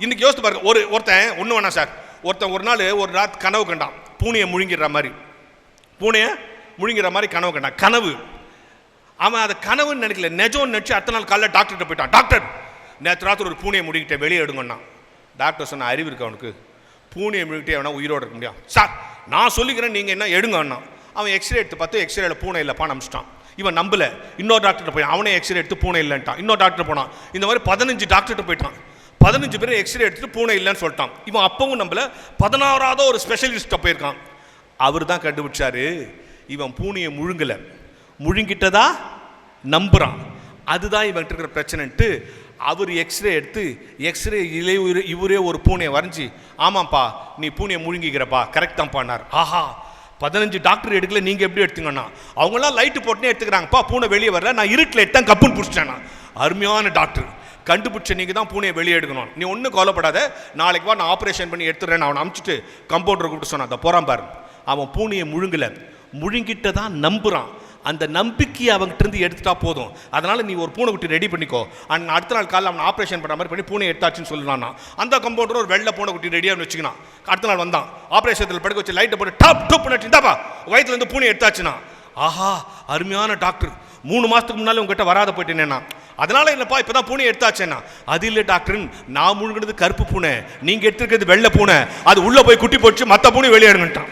இன்னைக்கு யோசித்து பாருங்க, ஒருத்தன் ஒன்று வேணாம் சார், ஒருத்தன் ஒரு நாள் ஒரு ராத் கனவு கண்டான், பூனையை முழுங்கிற மாதிரி, பூனையை முழுங்கிற மாதிரி கனவு கண்டான். கனவு அவன் அதை கனவுன்னு நினைக்கல, நெஜம்னு நினச்சி அடுத்த நாள் காலையில் டாக்டர்கிட்ட போயிட்டான். டாக்டர், நேற்று ராத்திரி ஒரு பூனையை முழுங்கிட்ட, வெளியே எடுங்கன்னா. டாக்டர் சொன்ன, அறிவு இருக்கு அவனுக்கு, பூனையை முழுகிட்டே அவனா உயிரோடு இருக்க முடியும் சார், நான் சொல்லிக்கிறேன் நீங்கள் என்ன எடுங்கன்னா. அவன் எக்ஸ்ரே எடுத்து பார்த்து எக்ஸ்ரேல பூனை இல்லைப்பா நம்பிச்சிட்டான். இவன் நம்பல, இன்னொரு டாக்டர்கிட்ட போய் அவனே எக்ஸ்ரே எடுத்து பூனை இல்லைன்ட்டான். இன்னொரு டாக்டர் போனான், இந்த மாதிரி 15 டாக்டர்கிட்ட போயிட்டான். 15 பேர் எக்ஸ்ரே எடுத்துட்டு பூனை இல்லைன்னு சொல்லிட்டான். இவன் அப்பவும் நம்பல, 16வது ஒரு ஸ்பெஷலிஸ்ட்டை போயிருக்கான். அவர் தான் கண்டுபிடிச்சாரு, இவன் பூனையை முழுங்கலை, முழுங்கிட்டதா நம்புறான், அதுதான் இவன்கிட்ட இருக்கிற பிரச்சனைன்ட்டு அவர் எக்ஸ்ரே எடுத்து எக்ஸ்ரே இவரே ஒரு பூனையை வரைஞ்சி, ஆமாப்பா நீ பூனையை முழுங்கிக்கிறப்பா, கரெக்ட் தான் பண்ணார். ஆஹா, 15 டாக்டர் எடுக்கல, நீங்கள் எப்படி எடுத்தீங்கன்னா? அவங்களாம் லைட்டு போட்டுனே எடுத்துக்கிறாங்கப்பா, பூனை வெளியே வரல, நான் இருட்டில் எடுத்தேன் கப்புன்னு பிடிச்சிட்டேன்னா. அருமையான டாக்டர், கண்டுபிடிச்ச நீங்கள் தான் பூனையை வெளியே எடுக்கணும், நீ ஒன்றும் கவலைப்படாத, நாளைக்கு வா நான் ஆப்ரேஷன் பண்ணி எடுத்துடுறேன். அவனை அனுப்பிச்சிட்டு கம்பவுண்டரை கூப்பிட்டு சொன்னான், அதை போகிறான் பாரு. அவன் பூனையை முழுங்கலை, முழுங்கிட்டதான் நம்புகிறான். அந்த நம்பிக்கையை அவங்ககிட்ட இருந்து எடுத்துட்டா போதும். அதனால நீ ஒரு பூனை குட்டி ரெடி பண்ணிக்கோ, அடுத்த நாள் காலையில் அவன் ஆப்ரேஷன் பண்ணுற மாதிரி பண்ணி பூனை எடுத்தாச்சுன்னு சொல்லலான்னா. அந்த கம்பவுண்டர் ஒரு வெள்ளை பூனை குட்டி ரெடியாக வச்சுக்கினான். அடுத்த நாள் வந்தான், ஆப்ரேஷனில் படுக்க வச்சு லைட்டை போட்டு டாப் டூப் பண்ணிட்டாப்பா, வயிற்றுல இருந்து பூனை எடுத்தாச்சுன்னா. ஆஹா, அருமையான டாக்டர், 3 மாதத்துக்கு முன்னாலே உங்ககிட்ட வராத போயிட்டேன்னா, அதனால இல்லைப்பா இப்போதான் பூனை எடுத்தாச்சேன்னா. அது இல்லை டாக்டர், நான் முழுங்கினது கருப்பு பூனை, நீங்கள் எடுத்துருக்கிறது வெள்ளை பூனை, அது உள்ளே போய் குட்டி போச்சு, மற்ற பூனை வெளியேடுங்கட்டான்.